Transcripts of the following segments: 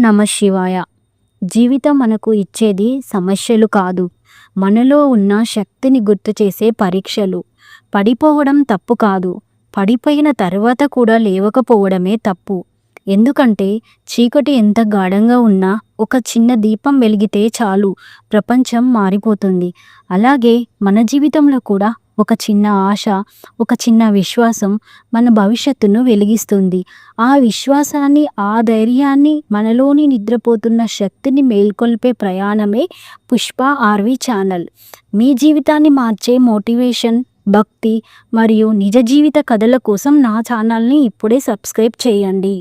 నమ శివాయ. జీవితం మనకు ఇచ్చేది సమస్యలు కాదు, మనలో ఉన్న శక్తిని గుర్తు చేసే పరీక్షలు. పడిపోవడం తప్పు కాదు, పడిపోయిన తర్వాత కూడా లేవకపోవడమే తప్పు. ఎందుకంటే చీకటి ఎంత గాఢంగా ఉన్నా ఒక చిన్న దీపం వెలిగితే చాలు, ప్రపంచం మారిపోతుంది. అలాగే మన జీవితంలో కూడా ఒక చిన్న ఆశ, ఒక చిన్న విశ్వాసం మన భవిష్యత్తును వెలిగిస్తుంది. ఆ విశ్వాసాన్ని, ఆ ధైర్యాన్ని, మనలోని నిద్రపోతున్న శక్తిని మేల్కొల్పే ప్రయాణమే పుష్ప ఆర్వి ఛానల్. మీ జీవితాన్ని మార్చే మోటివేషన్, భక్తి మరియు నిజ జీవిత కథల కోసం నా ఛానల్ని ఇప్పుడే సబ్స్క్రైబ్ చేయండి.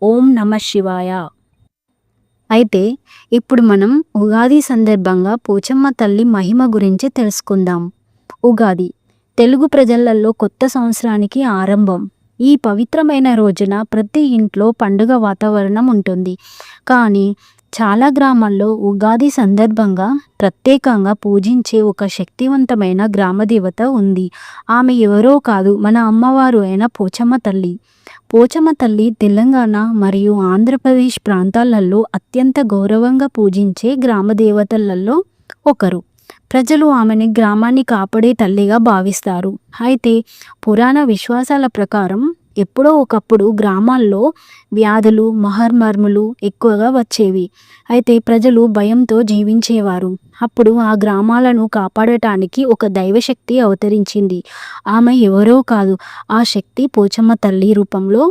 ఓం నమ శివాయ. అయితే ఇప్పుడు మనం ఉగాది సందర్భంగా పోచమ్మ తల్లి మహిమ గురించి తెలుసుకుందాం. ఉగాది తెలుగు ప్రజలలో కొత్త సంవత్సరానికి ఆరంభం. ఈ పవిత్రమైన రోజున ప్రతి ఇంట్లో పండుగ వాతావరణం ఉంటుంది. కానీ చాలా గ్రామాల్లో ఉగాది సందర్భంగా ప్రత్యేకంగా పూజించే ఒక శక్తివంతమైన గ్రామదేవత ఉంది. ఆమె ఎవరో కాదు, మన అమ్మవారు అయిన పోచమ్మ తల్లి. పోచమ్మ తల్లి తెలంగాణ మరియు ఆంధ్రప్రదేశ్ ప్రాంతాలలో అత్యంత గౌరవంగా పూజించే గ్రామదేవతలలో ఒకరు. ప్రజలు ఆమెని గ్రామాన్ని కాపాడే తల్లిగా భావిస్తారు. అయితే పురాణ విశ్వాసాల ప్రకారం ఎప్పుడో ఒకప్పుడు గ్రామాల్లో వ్యాధులు, మహమ్మారులు ఎక్కువగా వచ్చేవి. అయితే ప్రజలు భయంతో జీవించేవారు. అప్పుడు ఆ గ్రామాలను కాపాడటానికి ఒక దైవశక్తి అవతరించింది. ఆమె ఎవరో కాదు, ఆ శక్తి పోచమ్మ తల్లి రూపంలో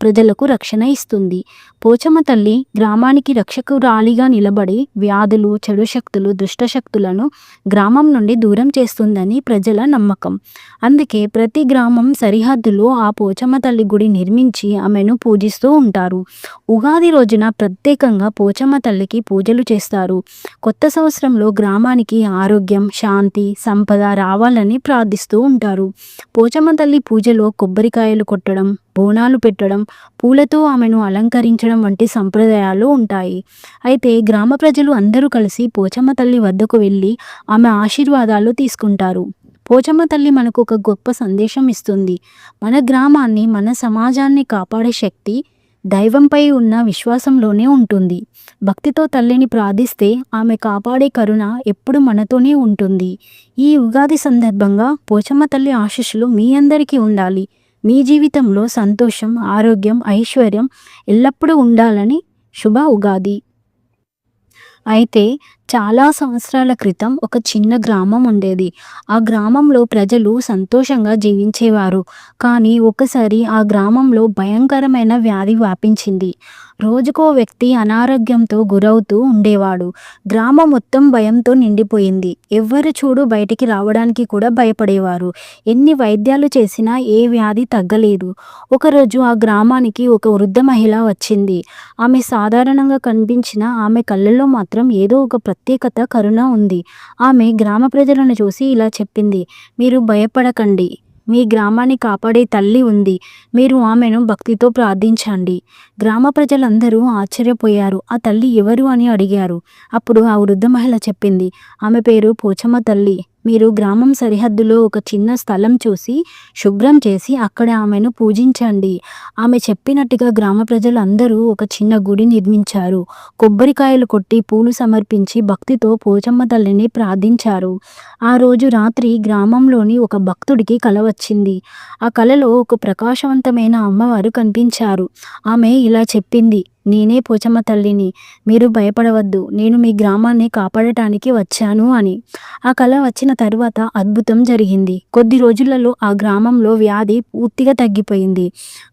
ప్రజలకు రక్షణ ఇస్తుంది. పోచమ్మ తల్లి గ్రామానికి రక్షకురాలిగా నిలబడి వ్యాధులు, చెడు శక్తులు, దుష్టశక్తులను గ్రామం నుండి దూరం చేస్తుందని ప్రజల నమ్మకం. అందుకే ప్రతి గ్రామం సరిహద్దులో ఆ పోచమ్మ తల్లి గుడి నిర్మించి ఆమెను పూజిస్తూ ఉంటారు. ఉగాది రోజున ప్రత్యేకంగా పోచమ్మ తల్లికి పూజలు చేస్తారు. కొత్త సంవత్సరంలో గ్రామానికి ఆరోగ్యం, శాంతి, సంపద రావాలని ప్రార్థిస్తూ ఉంటారు. పోచమ్మ తల్లి పూజలో కొబ్బరికాయలు కొట్టడం, బోనాలు పెట్టడం, పూలతో ఆమెను అలంకరించడం వంటి సంప్రదాయాలు ఉంటాయి. అయితే గ్రామ ప్రజలు అందరూ కలిసి పోచమ్మ తల్లి వద్దకు వెళ్ళి ఆమె ఆశీర్వాదాలు తీసుకుంటారు. పోచమ్మ తల్లి మనకు ఒక గొప్ప సందేశం ఇస్తుంది. మన గ్రామాన్ని, మన సమాజాన్ని కాపాడే శక్తి దైవంపై ఉన్న విశ్వాసంలోనే ఉంటుంది. భక్తితో తల్లిని ప్రార్థిస్తే ఆమె కాపాడే కరుణ ఎప్పుడు మనతోనే ఉంటుంది. ఈ ఉగాది సందర్భంగా పోచమ్మ తల్లి ఆశీస్సులు మీ అందరికీ ఉండాలి. మీ జీవితంలో సంతోషం, ఆరోగ్యం, ఐశ్వర్యం ఎల్లప్పుడూ ఉండాలని. శుభ ఉగాది. అయితే చాలా సంవత్సరాల క్రితం ఒక చిన్న గ్రామం ఉండేది. ఆ గ్రామంలో ప్రజలు సంతోషంగా జీవించేవారు. కానీ ఒకసారి ఆ గ్రామంలో భయంకరమైన వ్యాధి వ్యాపించింది. రోజుకో వ్యక్తి అనారోగ్యంతో గురవుతూ ఉండేవాడు. గ్రామం మొత్తం భయంతో నిండిపోయింది. ఎవ్వరు చూడు బయటికి రావడానికి కూడా భయపడేవారు. ఎన్ని వైద్యాలు చేసినా ఏ వ్యాధి తగ్గలేదు. ఒకరోజు ఆ గ్రామానికి ఒక వృద్ధ మహిళ వచ్చింది. ఆమె సాధారణంగా కనిపించిన ఆమె కళ్ళల్లో మాత్రం ఏదో ఒక ప్రత్యేకత, కరుణ ఉంది. ఆమె గ్రామ ప్రజలను చూసి ఇలా చెప్పింది: మీరు భయపడకండి, మీ గ్రామాన్ని కాపాడే తల్లి ఉంది. మీరు ఆమెను భక్తితో ప్రార్థించండి. గ్రామ ప్రజలందరూ ఆశ్చర్యపోయారు. ఆ తల్లి ఎవరు అని అడిగారు. అప్పుడు ఆ వృద్ధ మహిళ చెప్పింది, ఆమె పేరు పోచమ్మ తల్లి. మీరు గ్రామం సరిహద్దులో ఒక చిన్న స్థలం చూసి శుభ్రం చేసి అక్కడ ఆమెను పూజించండి. ఆమె చెప్పినట్టుగా గ్రామ ప్రజలు అందరూ ఒక చిన్న గుడి నిర్మించారు. కొబ్బరికాయలు కొట్టి, పూలు సమర్పించి భక్తితో పోచమ్మ తల్లిని ప్రార్థించారు. ఆ రోజు రాత్రి గ్రామంలోని ఒక భక్తుడికి కల వచ్చింది. ఆ కలలో ఒక ప్రకాశవంతమైన అమ్మవారు కనిపించారు. ఆమె ఇలా చెప్పింది: నేనే పోచమ్మ తల్లిని, మీరు భయపడవద్దు, నేను మీ గ్రామాన్ని కాపాడటానికి వచ్చాను అని. ఆ కల వచ్చిన తరువాత అద్భుతం జరిగింది. కొద్ది రోజులలో ఆ గ్రామంలో వ్యాధి పూర్తిగా తగ్గిపోయింది.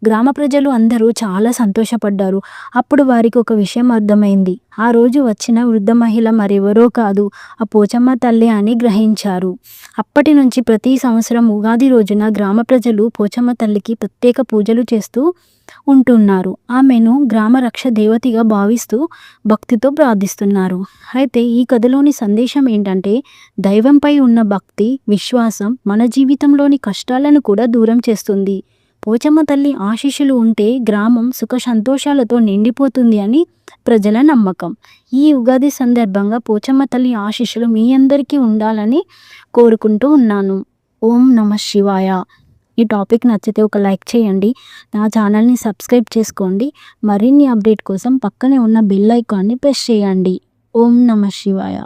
గ్రామ ప్రజలు అందరూ చాలా సంతోషపడ్డారు. అప్పుడు వారికి ఒక విషయం అర్థమైంది. ఆ రోజు వచ్చిన వృద్ధ మహిళ మరెవరో కాదు, ఆ పోచమ్మ తల్లి అని గ్రహించారు. అప్పటి నుంచి ప్రతి సంవత్సరం ఉగాది రోజున గ్రామ ప్రజలు పోచమ్మ తల్లికి ప్రత్యేక పూజలు చేస్తూ ఉంటున్నారు. ఆమెను గ్రామ రక్ష దేవతగా భావిస్తూ భక్తితో ప్రార్థిస్తున్నారు. అయితే ఈ కథలోని సందేశం ఏంటంటే, దైవంపై ఉన్న భక్తి, విశ్వాసం మన జీవితంలోని కష్టాలను కూడా దూరం చేస్తుంది. పోచమ్మ తల్లి ఆశీస్సులు ఉంటే గ్రామం సుఖ సంతోషాలతో నిండిపోతుంది అని ప్రజల నమ్మకం. ఈ ఉగాది సందర్భంగా పోచమ్మ తల్లి ఆశీస్సులు మీ అందరికీ ఉండాలని కోరుకుంటూ ఉన్నాను. ఓం నమ శివాయ. ఈ టాపిక్ నచ్చితే ఒక లైక్ చేయండి. నా ఛానల్‌ని సబ్స్క్రైబ్ చేసుకోండి. మరిన్ని అప్డేట్ కోసం పక్కనే ఉన్న బెల్ ఐకాన్‌ని ప్రెస్ చేయండి. ఓం నమః శివాయ.